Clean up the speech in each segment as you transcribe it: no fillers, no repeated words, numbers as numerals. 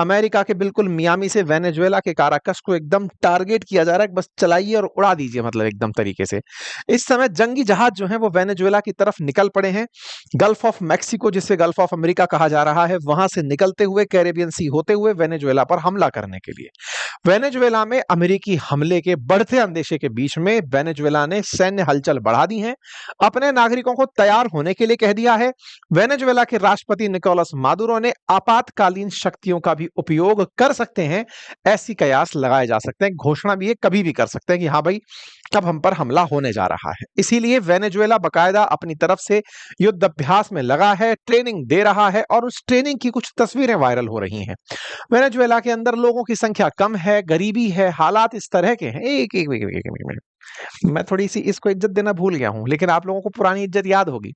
America के बिल्कुल Miami से वेनेजुएला के काराकस को एकदम टारगेट किया जा रहा है, बस चलाइए और उड़ा दीजिए, मतलब एकदम तरीके से। इस समय जंगी जहाज जो है वो वेनेजुएला की तरफ निकल पड़े हैं। गल्फ ऑफ मैक्सिको, जिसे गल्फ ऑफ अमेरिका कहा जा रहा है, वहां से निकलते हुए कैरेबियन सी होते हुए वेनेजुएला पर हमला करने के लिए। वेनेजुएला में अमेरिकी हमले के बढ़ते अंदेशे के बीच में वेनेजुएला ने सैन्य हलचल बढ़ा दी है, अपने नागरिकों को तैयार होने के लिए कह दिया है। वेनेजुएला के राष्ट्रपति निकोलस मादुरो ने आपातकालीन शक्तियों का भी उपयोग कर सकते हैं, ऐसी कयास लगाए जा सकते हैं। घोषणा भी ये कभी भी कर सकते हैं कि हाँ भाई, अब हम पर हमला होने जा रहा है। इसीलिए वेनेजुएला बकायदा अपनी तरफ से युद्ध अभ्यास में लगा है, ट्रेनिंग दे रहा है, और उस ट्रेनिंग की कुछ तस्वीरें वायरल हो रही हैं। वेनेजुएला के अंदर लोगों की संख्या कम है, गरीबी है, हालात इस तरह के हैं। एक मिनट, मैं थोड़ी सी इसको इज्जत देना भूल गया हूं, लेकिन आप लोगों को पुरानी इज्जत याद होगी।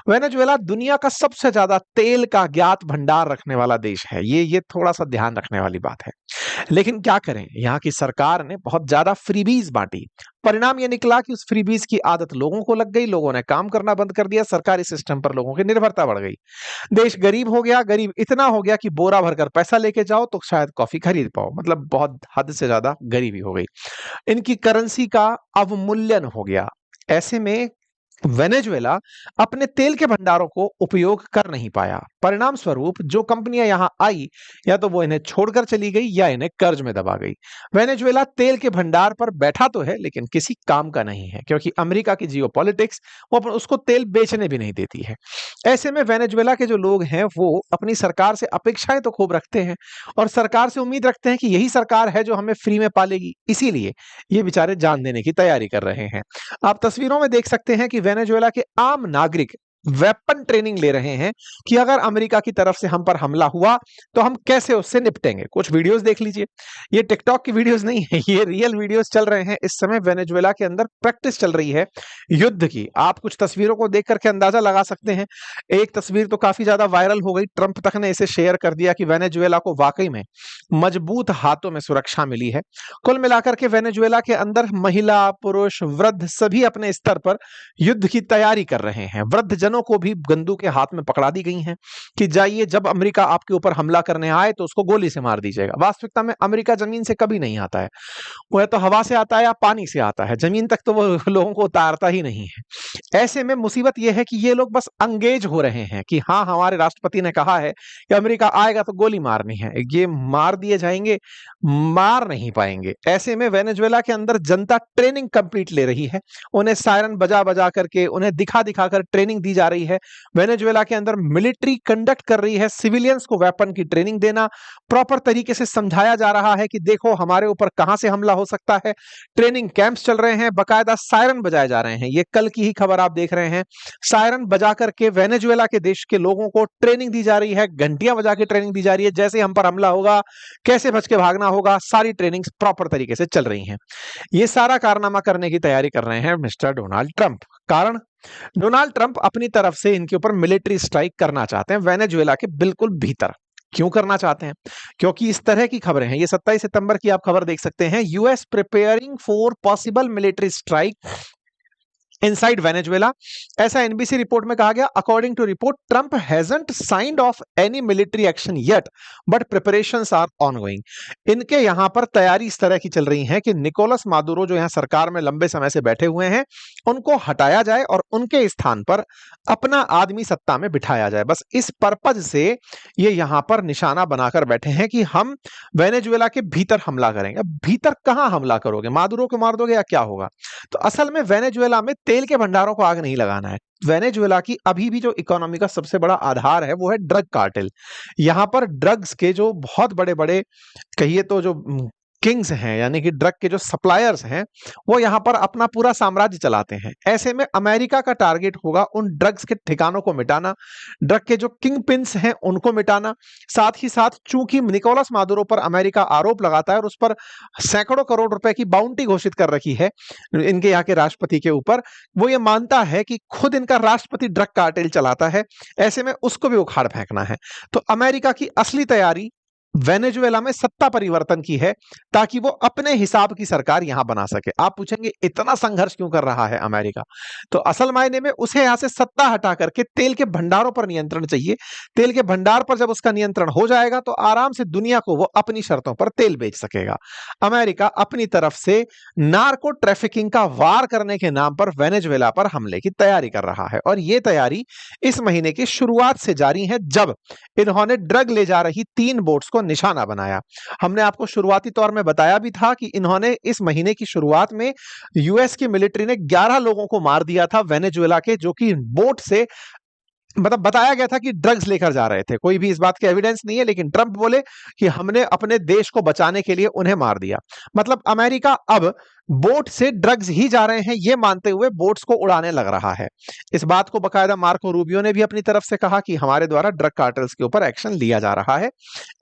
वेनेजुएला दुनिया का सबसे ज्यादा तेल का ज्ञात भंडार रखने वाला देश है। ये थोड़ा सा ध्यान रखने वाली बात है। लेकिन क्या करें, यहाँ की सरकार ने बहुत ज्यादा फ्रीबीज बांटी। परिणाम ये निकला कि उस फ्रीबीज की आदत लोगों को लग गई, लोगों ने काम करना बंद कर दिया, सरकारी सिस्टम पर लोगों की निर्भरता बढ़ गई। देश गरीब हो गया, गरीब इतना हो गया कि बोरा भरकर पैसा लेके जाओ तो शायद कॉफी खरीद पाओ, मतलब बहुत हद से ज्यादा गरीबी हो गई। इनकी करेंसी का अवमूल्यन हो गया। ऐसे में वेनेजुएला अपने तेल के भंडारों को उपयोग कर नहीं पाया। परिणाम स्वरूप जो कंपनियां यहां आई, या तो वो इन्हें छोड़कर चली गई या इन्हें कर्ज में दबा गई। वेनेजुएला तेल के भंडार पर बैठा तो है, लेकिन किसी काम का नहीं है, क्योंकि अमेरिका की जियोपॉलिटिक्स वो उसको तेल बेचने भी नहीं देती है। ऐसे में वेनेजुएला के जो लोग हैं वो अपनी सरकार से अपेक्षाएं तो खूब रखते हैं, और सरकार से उम्मीद रखते हैं कि यही सरकार है जो हमें फ्री में पालेगी। इसीलिए ये बेचारे जान देने की तैयारी कर रहे हैं। आप तस्वीरों में देख सकते हैं कि वेनेजुएला के आम नागरिक वेपन ट्रेनिंग ले रहे हैं कि अगर अमेरिका की तरफ से हम पर हमला हुआ तो हम कैसे उससे निपटेंगे। कुछ वीडियोस देख लीजिए, ये टिकटॉक की वीडियोस नहीं है, ये रियल वीडियोस चल रहे हैं। इस समय वेनेजुएला के अंदर प्रैक्टिस चल रही है युद्ध की। आप कुछ तस्वीरों को देख करके अंदाजा लगा सकते हैं। एक तस्वीर तो काफी ज्यादा वायरल हो गई, ट्रंप तक ने इसे शेयर कर दिया कि वेनेजुएला को वाकई में मजबूत हाथों में सुरक्षा मिली है। कुल मिलाकर के वेनेजुएला के अंदर महिला, पुरुष, वृद्ध सभी अपने स्तर पर युद्ध की तैयारी कर रहे हैं। वृद्ध जनों को भी बंदूकें हाथ में पकड़ा दी गई हैं कि जाइए, जब अमेरिका आपके ऊपर हमला करने आए तो उसको गोली से मार दीजिएगा। वास्तविकता में अमेरिका जमीन से कभी नहीं आता है, वह तो हवा से आता है या पानी से आता है, जमीन तक तो वो लोगों को उतारता ही नहीं है। ऐसे में मुसीबत यह है कि ये लोग बस अंगेज हो रहे हैं कि हाँ, हमारे राष्ट्रपति ने कहा है कि अमेरिका आएगा तो गोली मारनी है। ये मार दिए जाएंगे, मार नहीं पाएंगे। ऐसे में वेनेजुएला के अंदर जनता ट्रेनिंग कंप्लीट ले रही है। उन्हें सायरन बजा बजा करके, उन्हें दिखा दिखा कर ट्रेनिंग दी जा रही है। वेनेजुएला के अंदर मिलिट्री कंडक्ट कर रही है, सिविलियंस को वेपन की ट्रेनिंग देना, प्रॉपर तरीके से समझाया जा रहा है कि देखो हमारे ऊपर कहां से हमला हो सकता है। ट्रेनिंग कैंप्स चल रहे हैं, बकायदा सायरन बजाए जा रहे हैं। ये कल की ही खबर आप देख रहे हैं। सायरन बजा करके वेनेजुएला के देश के लोगों को ट्रेनिंग दी जा रही है, घंटियां बजा के ट्रेनिंग दी जा रही है। जैसे हम पर हमला होगा, कैसे बच के भागना होगा, सारी ट्रेनिंग प्रॉपर तरीके से चल रही हैं। ये सारा कारनामा करने की तैयारी कर रहे हैं मिस्टर डोनाल्ड ट्रंप। कारण, डोनाल्ड ट्रंप अपनी तरफ से इनके ऊपर मिलिट्री स्ट्राइक करना चाहते हैं वेनेजुएला के बिल्कुल भीतर। क्यों करना चाहते हैं? क्योंकि इस तरह की खबरें हैं। ये 27 सितंबर की आप खबर देख सकते हैं, US preparing for possible military strike inside Venezuela. ऐसा एनबीसी रिपोर्ट में कहा गया। According to report, Trump hasn't signed off any military action yet, but preparations are ongoing. इनके यहां पर तैयारी इस तरह की चल रही है कि निकोलस मादुरो जो यहां सरकार में लंबे समय से बैठे हुए हैं, उनको हटाया जाए और उनके स्थान पर अपना आदमी सत्ता में बिठाया जाए। बस इस पर्पज से ये यहां पर निशाना बनाकर बैठे हैं कि हम वेनेजुएला के भीतर हमला करेंगे। अब भीतर कहां हमला करोगे? मादुरो को मार दोगे या क्या होगा? तो असल में वेनेजुएला में तेल के भंडारों को आग नहीं लगाना है। वेनेजुएला की अभी भी जो इकोनॉमी का सबसे बड़ा आधार है वो है ड्रग कार्टेल। यहां पर ड्रग्स के जो बहुत बड़े बड़े, कहिए तो जो किंग्स हैं, यानी कि ड्रग के जो सप्लायर्स हैं, वो यहां पर अपना पूरा साम्राज्य चलाते हैं। ऐसे में अमेरिका का टारगेट होगा उन ड्रग्स के ठिकानों को मिटाना, ड्रग के जो किंग पिन्स हैं उनको मिटाना। साथ ही साथ चूंकि निकोलस मादुरो पर अमेरिका आरोप लगाता है और उस पर सैकड़ों करोड़ रुपए की बाउंटी घोषित कर रखी है इनके यहाँ के राष्ट्रपति के ऊपर, वो ये मानता है कि खुद इनका राष्ट्रपति ड्रग कार्टेल चलाता है। ऐसे में उसको भी उखाड़ फेंकना है। तो अमेरिका की असली तैयारी वेनेजुएला में सत्ता परिवर्तन की है ताकि वो अपने हिसाब की सरकार यहां बना सके। आप पूछेंगे इतना संघर्ष क्यों कर रहा है अमेरिका? तो असल मायने में उसे यहां से सत्ता हटा करके तेल के भंडारों पर नियंत्रण चाहिए। तेल के भंडार पर जब उसका नियंत्रण हो जाएगा तो आराम से दुनिया को वो अपनी शर्तों पर तेल बेच सकेगा। अमेरिका अपनी तरफ से नार्को ट्रैफिकिंग का वार करने के नाम पर वेनेजुएला पर हमले की तैयारी कर रहा है और ये तैयारी इस महीने की शुरुआत से जारी है, जब इन्होंने ड्रग ले जा रही 3 बोट्स को निशाना बनाया। हमने आपको शुरुआती तौर में बताया भी था कि इन्होंने इस महीने की शुरुआत में यूएस की मिलिट्री ने 11 लोगों को मार दिया था वेनेजुएला के, जो कि बोट से मतलब बताया गया था कि ड्रग्स लेकर जा रहे थे। कोई भी इस बात के एविडेंस नहीं है, लेकिन ट्रंप बोले कि हमने अपने देश को बचाने के लिए उन्हें मार दिया। मतलब अमेरिका अब बोट से ड्रग्स ही जा रहे हैं ये मानते हुए बोट्स को उड़ाने लग रहा है। इस बात को बकायदा मार्को रूबियो ने भी अपनी तरफ से कहा कि हमारे द्वारा ड्रग कार्टेल्स के ऊपर एक्शन लिया जा रहा है।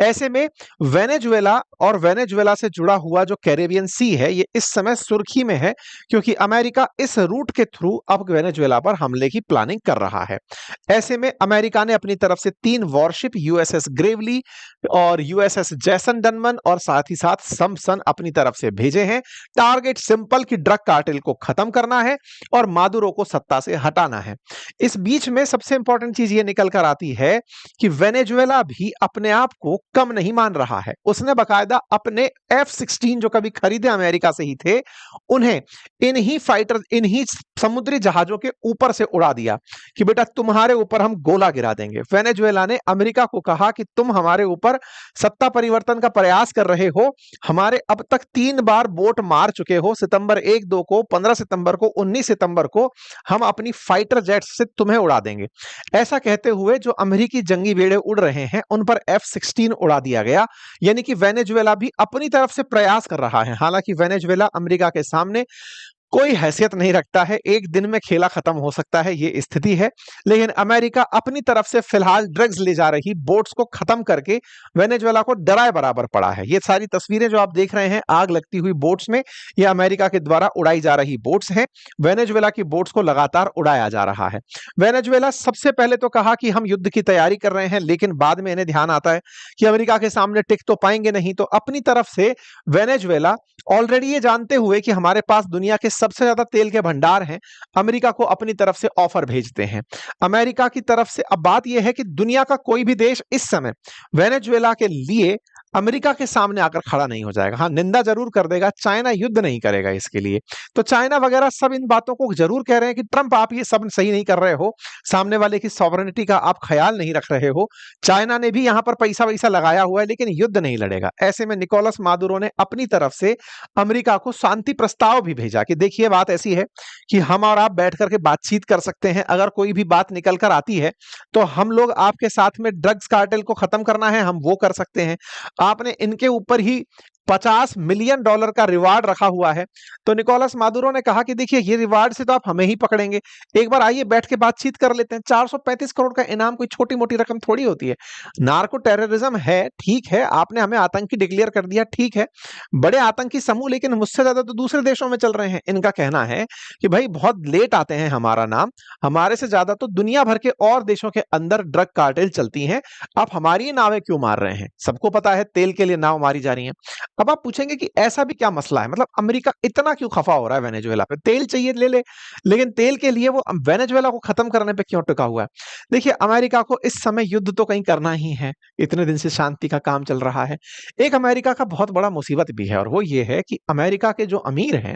ऐसे में वेनेजुएला और वेनेजुएला से जुड़ा हुआ जो कैरेबियन सी है ये इस समय सुर्खी में है, क्योंकि अमेरिका इस रूट के थ्रू अब वेनेजुएला पर हमले की प्लानिंग कर रहा है। ऐसे में अमेरिका ने अपनी तरफ से 3 वॉरशिप यूएसएस ग्रेवली और यूएसएस जैसन डनमन और साथ ही साथ समसन अपनी तरफ से भेजे हैं। टारगेट सिंपल कि ड्रग कार्टेल को खत्म करना है और मादुरो को सत्ता से हटाना है। इस बीच में सबसे इंपॉर्टेंट चीज ये निकल कर आती है कि वेनेजुएला भी अपने आप को कम नहीं मान रहा है। उसने बकायदा अपने F-16 जो कभी खरीदे अमेरिका से ही थे, उन्हें इन्हीं फाइटर इन्हीं समुद्री जहाजों के ऊपर से उड़ा दिया कि बेटा तुम्हारे ऊपर हम गोला गिरा देंगे। वेनेजुएला ने अमेरिका को कहा कि तुम हमारे ऊपर सत्ता परिवर्तन का प्रयास कर रहे हो, हमारे अब तक 3 बार बोट मार चुके हो, सितंबर 1-2 को, 15 सितंबर को, 19 सितंबर को हम अपनी फाइटर जेट्स से तुम्हें उड़ा देंगे। ऐसा कहते हुए जो अमेरिकी जंगी बेड़े उड़ रहे हैं उन पर F-16 उड़ा दिया गया। यानी कि वेनेजुएला भी अपनी तरफ से प्रयास कर रहा है। हालांकि वेनेजुएला अमेरिका के सामने कोई हैसियत नहीं रखता है, एक दिन में खेला खत्म हो सकता है, ये स्थिति है। लेकिन अमेरिका अपनी तरफ से फिलहाल ड्रग्स ले जा रही बोट्स को खत्म करके वेनेजुएला को डराए बराबर पड़ा है। ये सारी तस्वीरें जो आप देख रहे हैं आग लगती हुई बोट्स में, ये अमेरिका के द्वारा उड़ाई जा रही बोट्स हैं। वेनेजुएला की बोट्स को लगातार उड़ाया जा रहा है। वेनेजुएला सबसे पहले तो कहा कि हम युद्ध की तैयारी कर रहे हैं, लेकिन बाद में इन्हें ध्यान आता है कि अमेरिका के सामने टिक तो पाएंगे नहीं, तो अपनी तरफ से वेनेजुएला ऑलरेडी ये जानते हुए कि हमारे पास दुनिया के सबसे ज्यादा तेल के भंडार हैं, अमेरिका को अपनी तरफ से ऑफर भेजते हैं। अमेरिका की तरफ से अब बात यह है कि दुनिया का कोई भी देश इस समय वेनेजुएला के लिए अमेरिका के सामने आकर खड़ा नहीं हो जाएगा। हाँ, निंदा जरूर कर देगा, चाइना युद्ध नहीं करेगा इसके लिए। तो चाइना वगैरह सब इन बातों को जरूर कह रहे हैं कि ट्रंप आप ये सब सही नहीं कर रहे हो, सामने वाले की सॉवरेनिटी का आप ख्याल नहीं रख रहे हो। चाइना ने भी यहां पर पैसा वैसा लगाया हुआ है, लेकिन युद्ध नहीं लड़ेगा। ऐसे में निकोलस मादुरो ने अपनी तरफ से अमेरिका को शांति प्रस्ताव भी भेजा कि देखिए बात ऐसी है कि हम और आप बैठ करके बातचीत कर सकते हैं, अगर कोई भी बात निकल कर आती है तो हम लोग आपके साथ में ड्रग्स कार्टेल को खत्म करना है, हम वो कर सकते हैं। आपने इनके ऊपर ही $50 मिलियन का रिवार्ड रखा हुआ है। तो निकोलस मादुरो ने कहा कि देखिए ये रिवार्ड से तो आप हमें ही पकड़ेंगे, एक बार आइए बैठ के बातचीत कर लेते हैं। 435 करोड़ का इनाम कोई छोटी मोटी रकम थोड़ी होती है। नार्को टेररिज्म है, ठीक है, आपने हमें आतंकी डिक्लेयर कर दिया, ठीक है, बड़े आतंकी समूह, लेकिन मुझसे ज्यादा तो दूसरे देशों में चल रहे हैं। इनका कहना है कि भाई बहुत लेट आते हैं हमारा नाम, हमारे से ज्यादा तो दुनिया भर के और देशों के अंदर ड्रग कार्टेल चलती हैं, आप हमारी नावें क्यों मार रहे हैं? सबको पता है तेल के लिए नाव मारी जा रही है। अब आप पूछेंगे कि ऐसा भी क्या मसला है, मतलब अमेरिका इतना क्यों खफा हो रहा है वेनेजुएला पे? तेल चाहिए ले ले, लेकिन तेल के लिए वो वेनेजुएला को खत्म करने पे क्यों टिका हुआ है? देखिए अमेरिका को इस समय युद्ध तो कहीं करना ही है, इतने दिन से शांति का काम चल रहा है। एक अमेरिका का बहुत बड़ा मुसीबत भी है, और वो ये है कि अमेरिका के जो अमीर हैं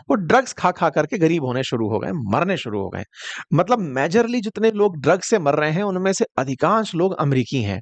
वो ड्रग्स खा खा करके गरीब होने शुरू हो गए, मरने शुरू हो गए। मतलब मेजरली जितने लोग ड्रग्स से मर रहे हैं उनमें से अधिकांश लोग अमेरिकी हैं,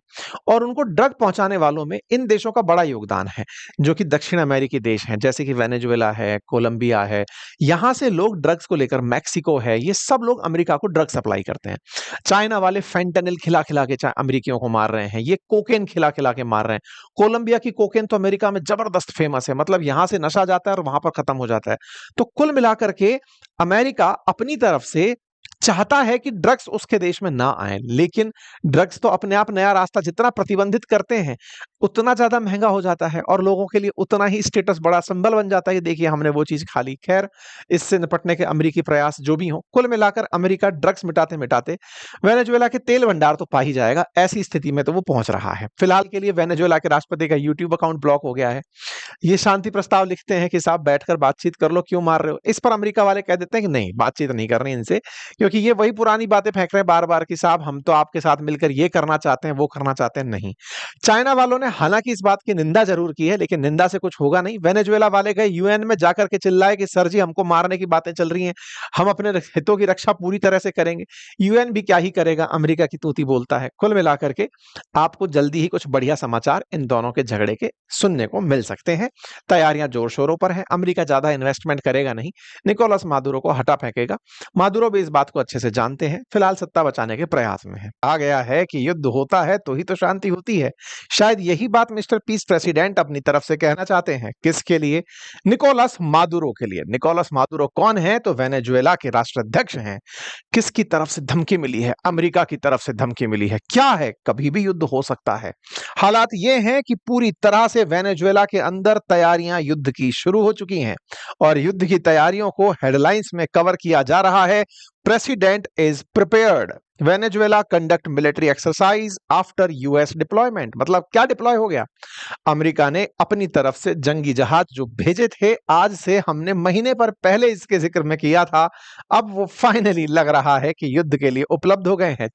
और उनको ड्रग पहुंचाने वालों में इन देशों का बड़ा योगदान है जो कि दक्षिण अमेरिकी देश हैं, जैसे कि वेनेजुएला है, कोलंबिया है। यहां से लोग ड्रग्स को लेकर, मैक्सिको है, ये सब लोग अमेरिका को ड्रग सप्लाई करते हैं। चाइना वाले फेंटेनिल खिला खिला के अमेरिकियों को मार रहे हैं, ये कोकेन खिला खिला के मार रहे हैं। कोलंबिया की कोकेन तो अमेरिका में जबरदस्त फेमस है, मतलब यहां से नशा जाता है और वहां पर खत्म हो जाता है। तो कुल मिलाकर के अमेरिका अपनी तरफ से चाहता है कि ड्रग्स उसके देश में ना आए, लेकिन ड्रग्स तो अपने आप नया रास्ता जितना प्रतिबंधित करते हैं उतना ज्यादा महंगा हो जाता है और लोगों के लिए उतना ही स्टेटस बड़ा सिंबल बन जाता है। देखिए हमने वो चीज खा ली। खैर, इससे निपटने के अमेरिकी प्रयास जो भी हो, कुल मिलाकर अमेरिका ड्रग्स मिटाते मिटाते वेनेजुएला के तेल भंडार तो पा ही जाएगा। ऐसी स्थिति में तो वो पहुंच रहा है। फिलहाल के लिए वेनेजुएला के राष्ट्रपति का यूट्यूब अकाउंट ब्लॉक हो गया है। ये शांति प्रस्ताव लिखते हैं कि साहब बैठकर बातचीत कर लो, क्यों मार रहे हो। इस पर अमेरिका वाले कह देते हैं कि नहीं, बातचीत नहीं करनी इनसे, क्योंकि ये वही पुरानी बातें फेंक रहे हैं बार बार कि साहब हम तो आपके साथ मिलकर ये करना चाहते हैं, वो करना चाहते हैं। नहीं, चाइना वालों ने हालांकि इस बात की निंदा जरूर की है, लेकिन निंदा से कुछ होगा नहीं। वेनेजुएला वाले गए यूएन में जाकर के चिल्लाए कि सर जी हमको मारने की बातें चल रही हैं, हम अपने हितों की रक्षा पूरी तरह से करेंगे। यूएन भी क्या ही करेगा, अमेरिका की तूती बोलता है। कुल मिलाकर के आपको जल्दी ही कुछ बढ़िया समाचार इन दोनों के झगड़े के सुनने को मिल सकते हैं। तैयारियां जोर शोरों पर हैं। अमेरिका ज्यादा इन्वेस्टमेंट करेगा नहीं, निकोलस मादुरो को हटा फेंकेगा। मादुरो भी इस बात को अच्छे से जानते हैं, फिलहाल सत्ता बचाने के प्रयास में है। आ गया है कि युद्ध होता है तो ही तो शांति होती है। शायद यही बात मिस्टर पीस प्रेसिडेंट अपनी तरफ से कहना चाहते हैं। किसके लिए? निकोलस मादुरो के लिए। निकोलस मादुरो कौन है? तो वेनेजुएला के राष्ट्राध्यक्ष हैं। किसकी तरफ से धमकी मिली है? अमेरिका की तरफ से धमकी मिली है। क्या है? कभी भी युद्ध हो सकता है। हालात ये हैं कि पूरी तरह से वेनेजुएला के अंदर तैयारियां युद्ध की शुरू हो चुकी हैं और युद्ध की तैयारियों को हेडलाइंस में कवर किया जा रहा है। President is prepared, Venezuela conduct military exercise after US deployment. मतलब क्या डिप्लॉय हो गया? अमेरिका ने अपनी तरफ से जंगी जहाज जो भेजे थे, आज से हमने महीने पर पहले इसके जिक्र में किया था, अब वो फाइनली लग रहा है कि युद्ध के लिए उपलब्ध हो गए हैं।